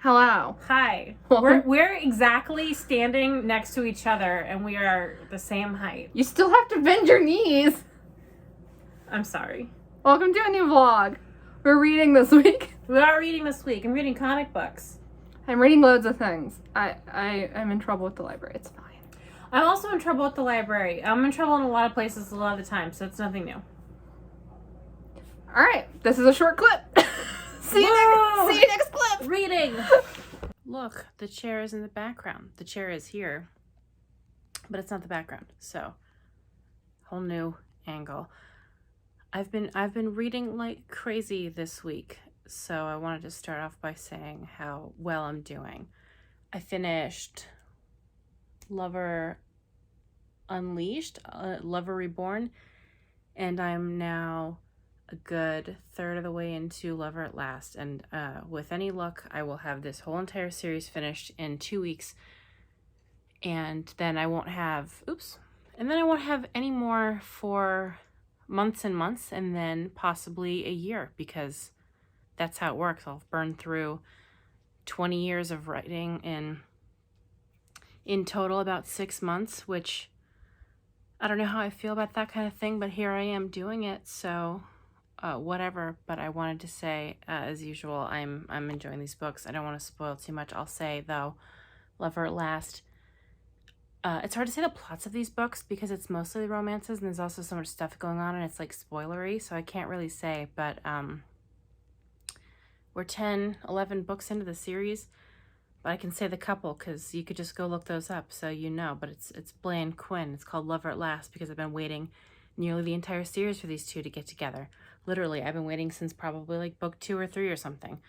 Hello. Hi. Welcome. We're exactly standing next to each other, and we are the same height. You still have to bend your knees. I'm sorry. Welcome to a new vlog. We're reading this week. We are reading this week. I'm reading comic books. I'm reading loads of things. I'm in trouble with the library. It's fine. I'm also in trouble with the library. I'm in trouble in a lot of places a lot of the time, so it's nothing new. All right. This is a short clip. See you next clip. Reading. Look, the chair is in the background. The chair is here, but it's not the background. So, whole new angle. I've been reading like crazy this week, so I wanted to start off by saying how well I'm doing. I finished Lover Unleashed, Lover Reborn, and I'm now a good third of the way into Lover at Last, and with any luck I will have this whole entire series finished in 2 weeks, and then I won't have any more for months and months, and then possibly a year, because that's how it works. I'll burn through 20 years of writing in total about 6 months, which I don't know how I feel about that kind of thing, but here I am doing it, so whatever. But I wanted to say, as usual, I'm enjoying these books. I don't want to spoil too much. I'll say, though, Lover at Last, it's hard to say the plots of these books because it's mostly romances, and there's also so much stuff going on, and it's like spoilery, so I can't really say. But we're 11 books into the series, but I can say the couple because you could just go look those up, so you know. But it's Blaine and Quinn. It's called Lover at Last because I've been waiting nearly the entire series for these two to get together. Literally, I've been waiting since probably like book 2 or 3 or something,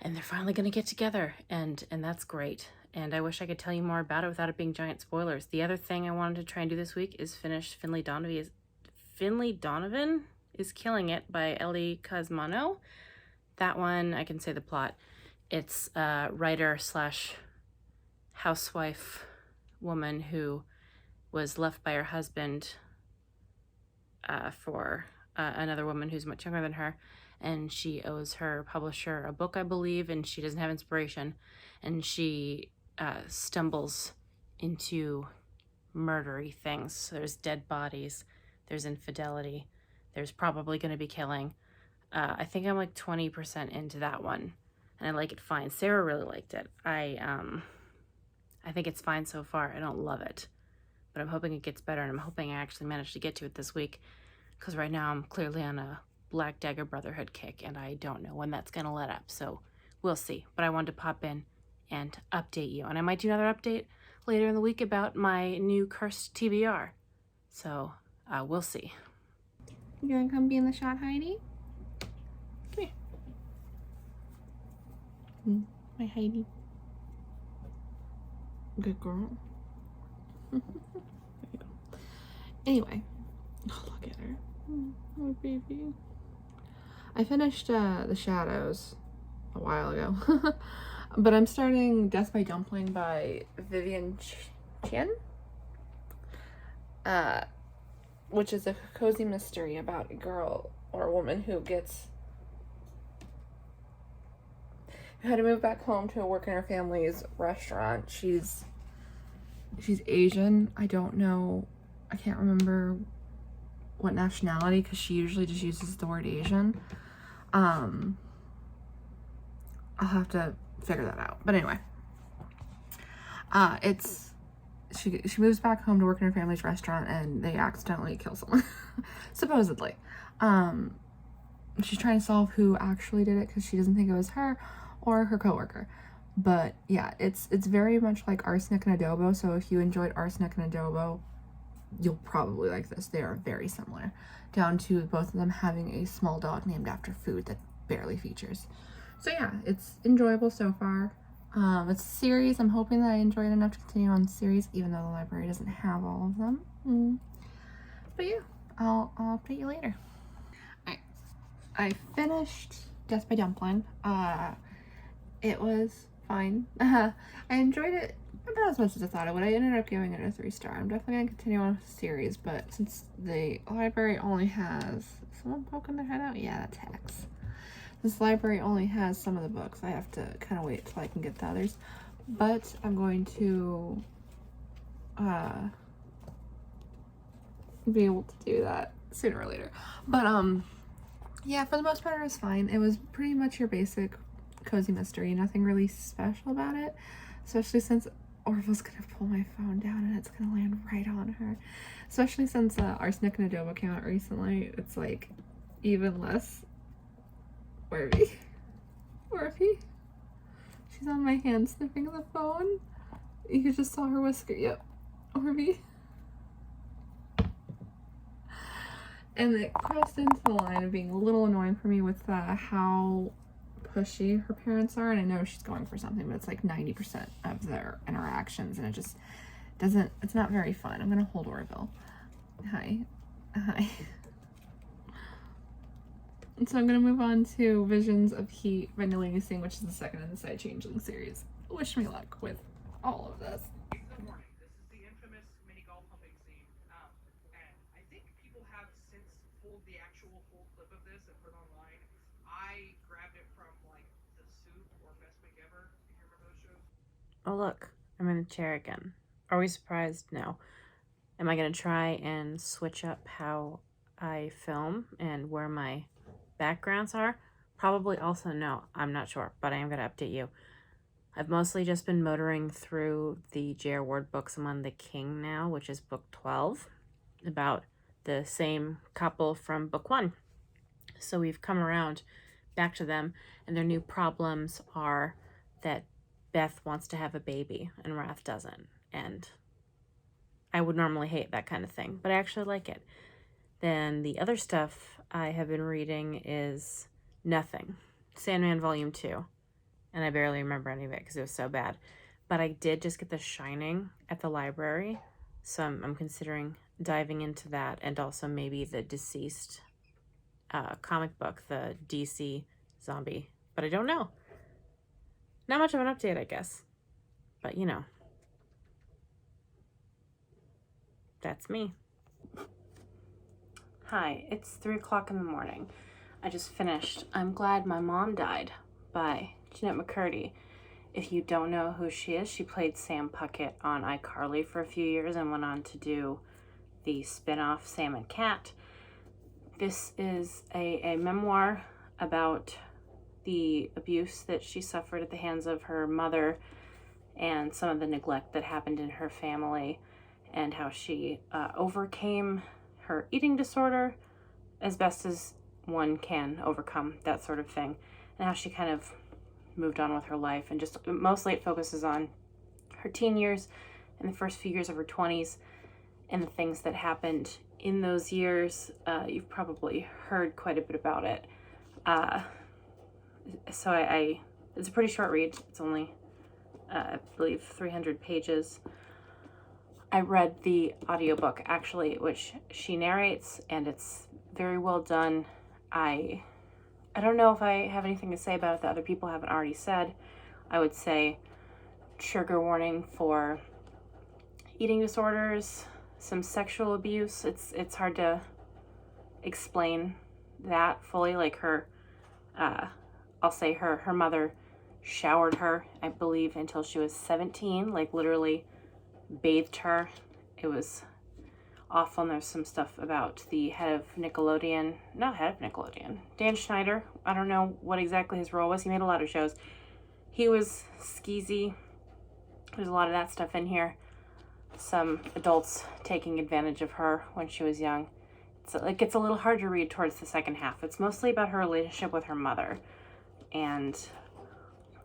and they're finally gonna get together, and that's great. And I wish I could tell you more about it without it being giant spoilers. The other thing I wanted to try and do this week is finish Finley Donovan is Killing It by Ellie Cosmano. That one, I can say the plot. It's a writer / housewife woman who was left by her husband for another woman who's much younger than her, and she owes her publisher a book, I believe, and she doesn't have inspiration, and she stumbles into murdery things. So there's dead bodies, there's infidelity, there's probably going to be killing. I think I'm like 20% into that one, and I like it fine. Sarah really liked it. I think it's fine so far. I don't love it, but I'm hoping it gets better, and I'm hoping I actually manage to get to it this week, because right now I'm clearly on a Black Dagger Brotherhood kick, and I don't know when that's going to let up, so we'll see. But I wanted to pop in and update you, and I might do another update later in the week about my new cursed TBR, so we'll see. You want to come be in the shot, Heidi? Come here. My Heidi. Good girl. There you go. Anyway. Oh, look at her. Oh, baby. I finished The Shadows a while ago. But I'm starting Death by Dumpling by Vivian Chen. Which is a cozy mystery about a girl or a woman who had to move back home to work in her family's restaurant. She's Asian. I don't know. I can't remember what nationality, because she usually just uses the word Asian. I'll have to figure that out. But anyway, she moves back home to work in her family's restaurant, and they accidentally kill someone, supposedly. She's trying to solve who actually did it, because she doesn't think it was her or her coworker. But yeah, it's very much like Arsenic and Adobo. So if you enjoyed Arsenic and Adobo, you'll probably like this. They are very similar, down to both of them having a small dog named after food that barely features. So yeah, it's enjoyable so far. It's a series. I'm hoping that I enjoy it enough to continue on the series, even though the library doesn't have all of them. But yeah, I'll update you later. Alright, I finished Death by Dumpling. It was fine. I enjoyed it about as much as I thought I would. I ended up giving it a 3-star. I'm definitely going to continue on with the series, but since the library only has someone poking their head out, yeah, that's Hex. This library only has some of the books. I have to kind of wait till I can get the others. But I'm going to be able to do that sooner or later. But yeah, for the most part it was fine. It was pretty much your basic cozy mystery. Nothing really special about it. Especially since Orville's gonna pull my phone down and it's gonna land right on her. Especially since Arsenic and Adobo came out recently. It's like even less Orvie. Orvie. She's on my hand sniffing the phone. You just saw her whisker. Yep. Orvie. And it crossed into the line of being a little annoying for me with how pushy her parents are. And I know she's going for something, but it's like 90% of their interactions. And it just doesn't, it's not very fun. I'm going to hold Orville. Hi. Hi. And so I'm going to move on to Visions of Heat by Nilly Singh, which is the second in the Side Changeling series. Wish me luck with all of this. Good morning. This is the infamous mini golf pumping scene. And I think people have since pulled the actual full clip of this and put it online. I grabbed it from like The Soup or Best Week Ever, if you remember those shows. Oh, look, I'm in a chair again. Are we surprised? No. Am I going to try and switch up how I film and where my backgrounds are? Probably also no. I'm not sure, but I am going to update you. I've mostly just been motoring through the J.R. Ward books. I'm on The King now, which is book 12, about the same couple from book 1. So we've come around back to them, and their new problems are that Beth wants to have a baby and Wrath doesn't. And I would normally hate that kind of thing, but I actually like it. Then the other stuff I have been reading is Nothing, Sandman Volume 2. And I barely remember any of it because it was so bad. But I did just get The Shining at the library, so I'm considering diving into that, and also maybe the Deceased comic book, the DC zombie. But I don't know. Not much of an update, I guess. But, you know. That's me. Hi, it's 3 o'clock in the morning. I just finished I'm Glad My Mom Died by Jeanette McCurdy. If you don't know who she is, she played Sam Puckett on iCarly for a few years and went on to do the spin-off Sam and Cat. This is a memoir about the abuse that she suffered at the hands of her mother and some of the neglect that happened in her family, and how she overcame her eating disorder as best as one can overcome that sort of thing, and how she kind of moved on with her life. And just mostly it focuses on her teen years and the first few years of her 20s and the things that happened in those years. You've probably heard quite a bit about it. So it's a pretty short read. It's only, I believe, 300 pages. I read the audiobook, actually, which she narrates, and it's very well done. I don't know if I have anything to say about it that other people haven't already said. I would say trigger warning for eating disorders, some sexual abuse. It's hard to explain that fully. Like her, I'll say her mother showered her, I believe, until she was 17, like literally bathed her. It was awful. And there's some stuff about the head of Nickelodeon, Dan Schneider. I don't know what exactly his role was. He made a lot of shows. He was skeezy. There's a lot of that stuff in here. Some adults taking advantage of her when she was young. It gets a little hard to read towards the second half. It's mostly about her relationship with her mother. And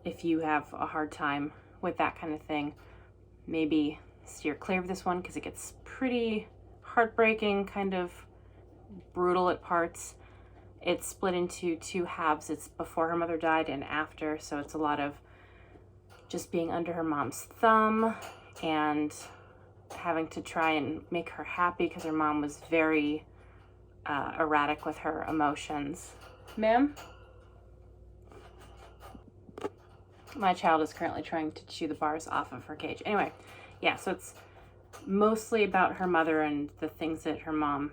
if you have a hard time with that kind of thing, maybe steer clear of this one, because it gets pretty heartbreaking, kind of brutal at parts. It's split into 2 halves. It's before her mother died and after, so it's a lot of just being under her mom's thumb and having to try and make her happy because her mom was very erratic with her emotions. Ma'am? My child is currently trying to chew the bars off of her cage. Anyway, yeah, so it's mostly about her mother and the things that her mom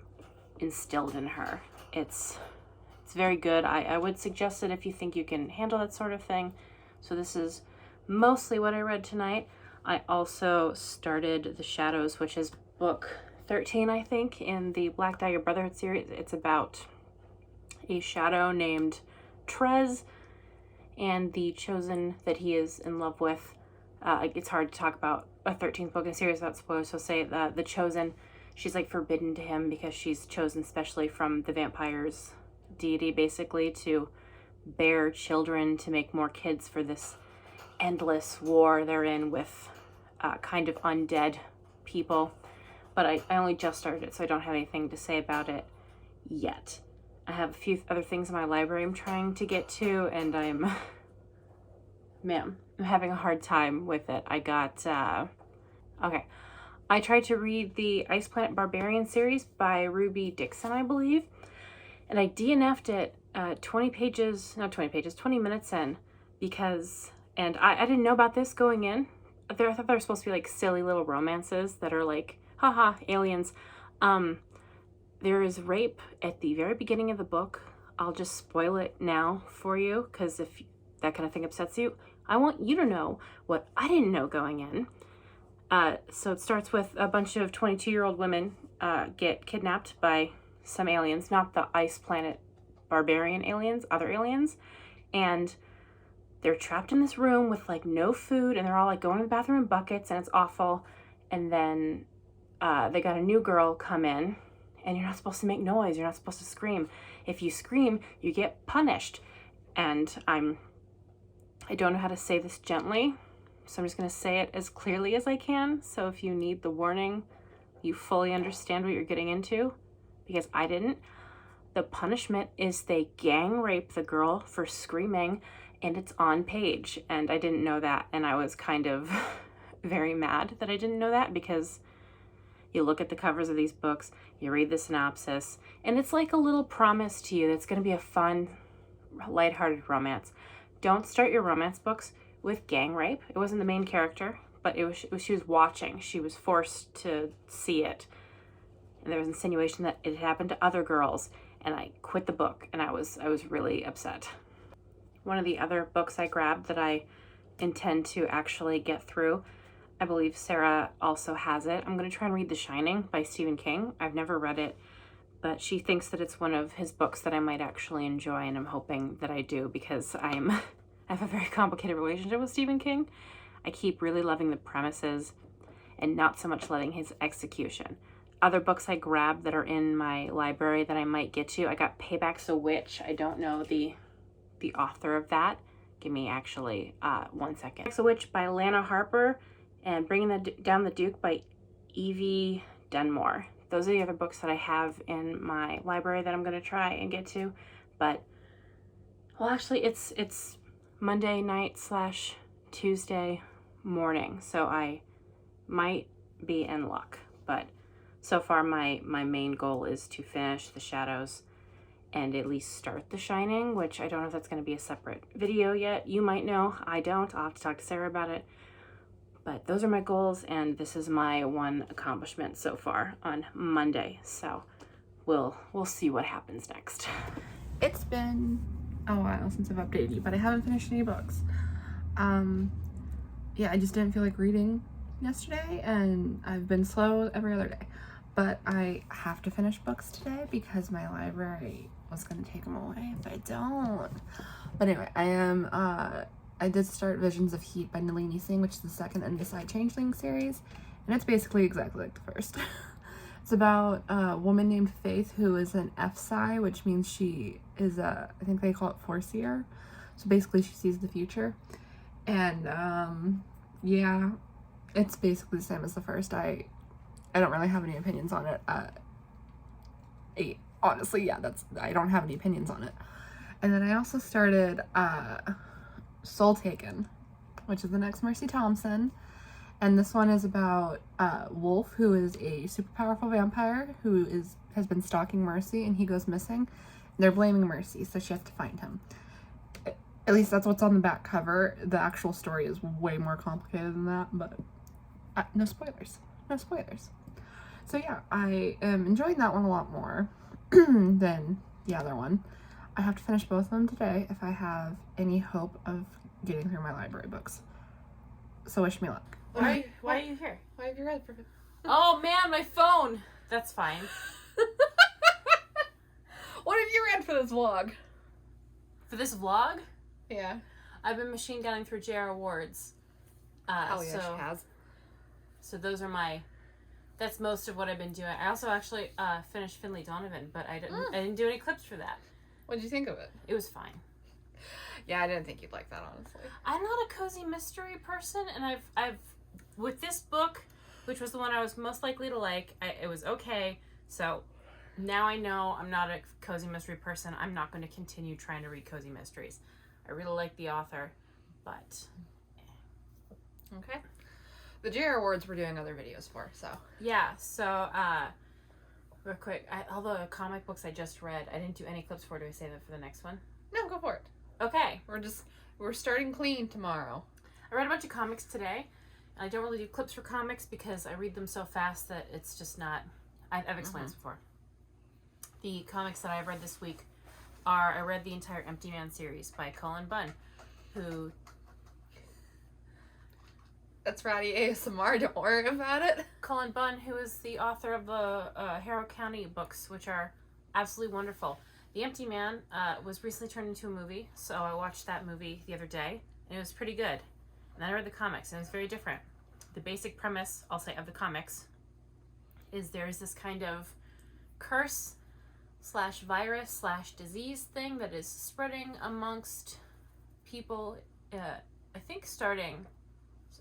instilled in her. It's very good. I would suggest it if you think you can handle that sort of thing. So this is mostly what I read tonight. I also started The Shadows, which is book 13, I think, in the Black Dagger Brotherhood series. It's about a shadow named Trez and the chosen that he is in love with. It's hard to talk about a 13th book in a series without spoilers, so say the chosen, she's like forbidden to him because she's chosen specially from the vampire's deity, basically, to bear children, to make more kids for this endless war they're in with kind of undead people. But I only just started it, so I don't have anything to say about it yet. I have a few other things in my library I'm trying to get to, and I'm having a hard time with it. I got, okay. I tried to read the Ice Planet Barbarian series by Ruby Dixon, I believe, and I DNF'd it 20 minutes in, because, and I didn't know about this going in. I thought they were supposed to be like silly little romances that are like, haha, aliens. There is rape at the very beginning of the book. I'll just spoil it now for you, because if that kind of thing upsets you, I want you to know what I didn't know going in. So it starts with a bunch of 22-year-old women get kidnapped by some aliens, not the Ice Planet Barbarian aliens, other aliens, and they're trapped in this room with like no food, and they're all like going to the bathroom in buckets, and it's awful. And then they got a new girl come in, and you're not supposed to make noise, you're not supposed to scream. If you scream, you get punished. And I don't know how to say this gently, so I'm just going to say it as clearly as I can. So if you need the warning, you fully understand what you're getting into, because I didn't. The punishment is they gang rape the girl for screaming, and it's on page. And I didn't know that, and I was kind of very mad that I didn't know that, because you look at the covers of these books, you read the synopsis, and it's like a little promise to you that's going to be a fun, lighthearted romance. Don't start your romance books with gang rape. It wasn't the main character, but she was watching. She was forced to see it. And there was insinuation that it happened to other girls, and I quit the book, and I was really upset. One of the other books I grabbed that I intend to actually get through, I believe Sarah also has it. I'm going to try and read The Shining by Stephen King. I've never read it, but she thinks that it's one of his books that I might actually enjoy, and I'm hoping that I do, because I have a very complicated relationship with Stephen King. I keep really loving the premises and not so much loving his execution. Other books I grabbed that are in my library that I might get to, I got Payback's a Witch. I don't know the author of that. Give me actually 1 second. Payback's a Witch by Lana Harper, and Bringing Down the Duke by Evie Dunmore. Those are the other books that I have in my library that I'm going to try and get to. But, well, actually, it's Monday night / Tuesday morning, so I might be in luck. But so far, my main goal is to finish The Shadows and at least start The Shining, which I don't know if that's going to be a separate video yet. You might know. I don't. I'll have to talk to Sarah about it. But those are my goals, and this is my one accomplishment so far on Monday. So we'll see what happens next. It's been a while since I've updated you, but I haven't finished any books. Yeah, I just didn't feel like reading yesterday, and I've been slow every other day. But I have to finish books today because my library was going to take them away if I don't. But anyway, I did start Visions of Heat by Nalini Singh, which is the second in the Side Changeling series, and it's basically exactly like the first. It's about a woman named Faith who is an F-Psi, which means she is I think they call it Foreseer. So basically she sees the future. And yeah, it's basically the same as the first. I don't really have any opinions on it. Honestly, yeah, I don't have any opinions on it. And then I also started Soul Taken, which is the next Mercy Thompson, and this one is about Wolf, who is a super powerful vampire who has been stalking Mercy, and he goes missing. They're blaming Mercy, so she has to find him. At least that's what's on the back cover. The actual story is way more complicated than that, but no spoilers. So yeah, I am enjoying that one a lot more than the other one. I have to finish both of them today if I have any hope of getting through my library books. So wish me luck. Why are you here? Why have you read? Oh man, my phone. That's fine. What have you read for this vlog? For this vlog, Yeah. I've been machine gunning through JR Awards. She has. So those are that's most of what I've been doing. I also actually finished Finley Donovan, but I didn't do any clips for that. What did you think of it? It was fine. Yeah, I didn't think you'd like that, honestly. I'm not a cozy mystery person, and I've with this book, which was the one I was most likely to like, it was okay. So now I know I'm not a cozy mystery person. I'm not going to continue trying to read cozy mysteries. I really like the author, but Okay. The JR Awards we're doing other videos for, so. yeah. So real quick, all the comic books I just read, I didn't do any clips for. Do I save it for the next one? No, go for it. Okay. We're starting clean tomorrow. I read a bunch of comics today. I don't really do clips for comics because I read them so fast that it's just not... I've explained this before. The comics that I've read this week I read the entire Empty Man series by Cullen Bunn, who... That's Ratty ASMR, don't worry about it. Cullen Bunn, who is the author of the Harrow County books, which are absolutely wonderful. The Empty Man was recently turned into a movie, so I watched that movie the other day, and it was pretty good. And then I read the comics, and it was very different. The basic premise, I'll say, of the comics is there's this kind of curse / virus / disease thing that is spreading amongst people, I think starting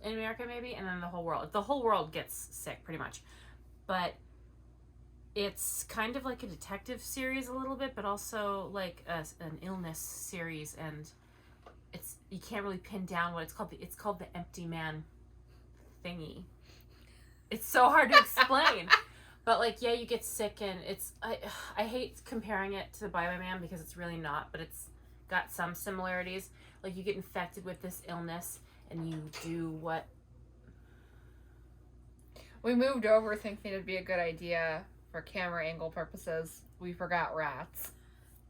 in America maybe, and then the whole world. The whole world gets sick, pretty much. But it's kind of like a detective series a little bit, but also like an illness series, and you can't really pin down what it's called. It's called the Empty Man thingy. It's so hard to explain. But like, yeah, you get sick, and I hate comparing it to the Bye-Bye Man because it's really not, but it's got some similarities. Like, you get infected with this illness, and you do what... We moved over thinking it'd be a good idea for camera angle purposes. We forgot rats.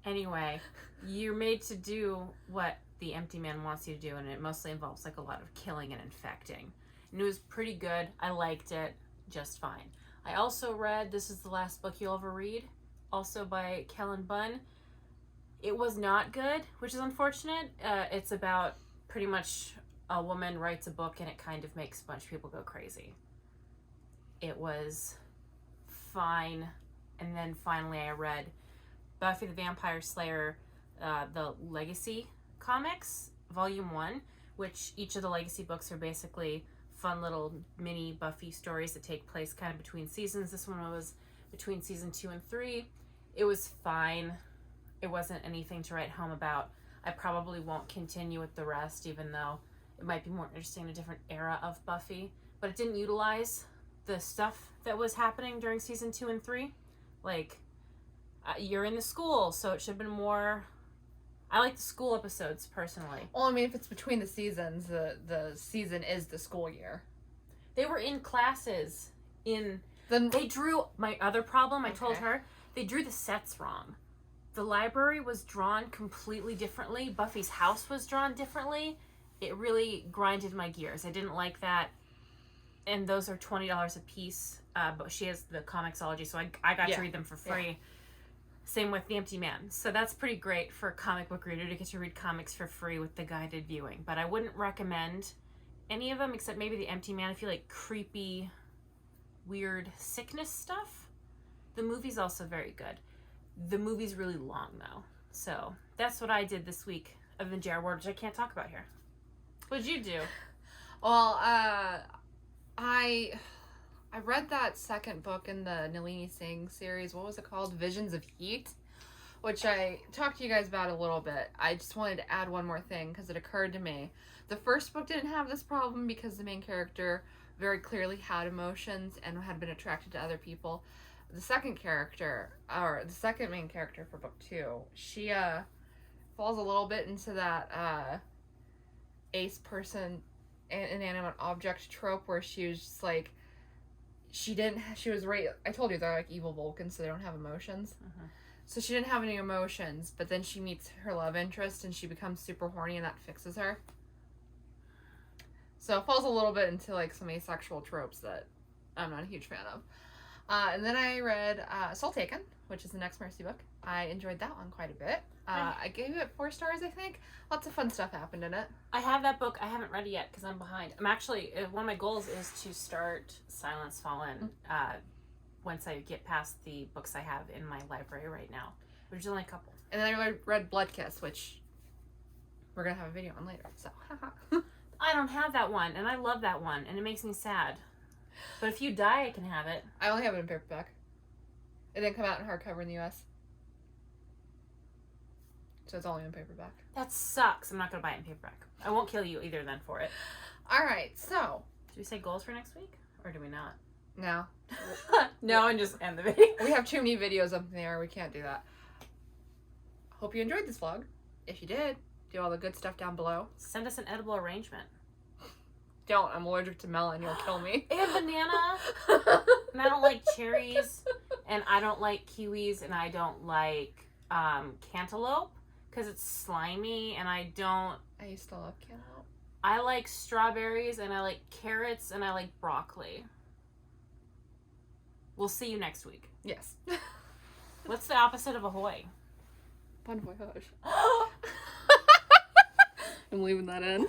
Anyway, you're made to do what the Empty Man wants you to do, and it mostly involves like a lot of killing and infecting. And it was pretty good. I liked it just fine. I also read This Is the Last Book You'll Ever Read, also by Cullen Bunn. It was not good, which is unfortunate. It's about pretty much a woman writes a book and it kind of makes a bunch of people go crazy. It was fine. And then finally I read Buffy the Vampire Slayer, the Legacy comics, Volume 1, which each of the Legacy books are basically fun little mini Buffy stories that take place kind of between seasons. This one was between season 2 and 3. It was fine. It wasn't anything to write home about. I probably won't continue with the rest, even though it might be more interesting in a different era of Buffy. But it didn't utilize the stuff that was happening during season 2 and 3. Like, you're in the school, so it should have been more... I like the school episodes, personally. Well, I mean, if it's between the seasons, the season is the school year. They were in classes. Then They drew... My other problem, I told her, they drew the sets wrong. The library was drawn completely differently. Buffy's house was drawn differently. It really grinded my gears. I didn't like that. And those are $20 a piece. But she has the Comixology, so I got to read them for free. Yeah. Same with The Empty Man. So that's pretty great for a comic book reader to get to read comics for free with the guided viewing. But I wouldn't recommend any of them except maybe The Empty Man if you like creepy, weird sickness stuff. The movie's also very good. The movie's really long, though. So that's what I did this week of the JR Ward, which I can't talk about here. What'd you do? Well, I read that second book in the Nalini Singh series. What was it called? Visions of Heat, which I talked to you guys about a little bit. I just wanted to add one more thing because it occurred to me. The first book didn't have this problem because the main character very clearly had emotions and had been attracted to other people. The second character, or the second main character for book 2, she falls a little bit into that ace person, inanimate object trope where she was just like, she was right. I told you they're like evil Vulcans, so they don't have emotions. So she didn't have any emotions, but then she meets her love interest and she becomes super horny and that fixes her. So it falls a little bit into like some asexual tropes that I'm not a huge fan of. And then I read Soul Taken, which is the next Mercy book. I enjoyed that one quite a bit. I gave it 4 stars, I think. Lots of fun stuff happened in it. I have that book. I haven't read it yet because I'm behind. I'm actually, one of my goals is to start Silence Fallen once I get past the books I have in my library right now, which is only a couple. And then I read Blood Kiss, which we're going to have a video on later. So, I don't have that one, and I love that one, and it makes me sad. But if you die, I can have it. I only have it in paperback. It didn't come out in hardcover in the US. So it's only in paperback. That sucks. I'm not going to buy it in paperback. I won't kill you either then for it. Alright, so. Do we say goals for next week? Or do we not? No. No, and just end the video. We have too many videos up there. We can't do that. Hope you enjoyed this vlog. If you did, do all the good stuff down below. Send us an edible arrangement. Don't. I'm allergic to melon. You'll kill me. And banana. And I don't like cherries. And I don't like kiwis. And I don't like cantaloupe. Because it's slimy. And I used to love cantaloupe. I like strawberries. And I like carrots. And I like broccoli. We'll see you next week. Yes. What's the opposite of ahoy? Bon voyage. I'm leaving that in.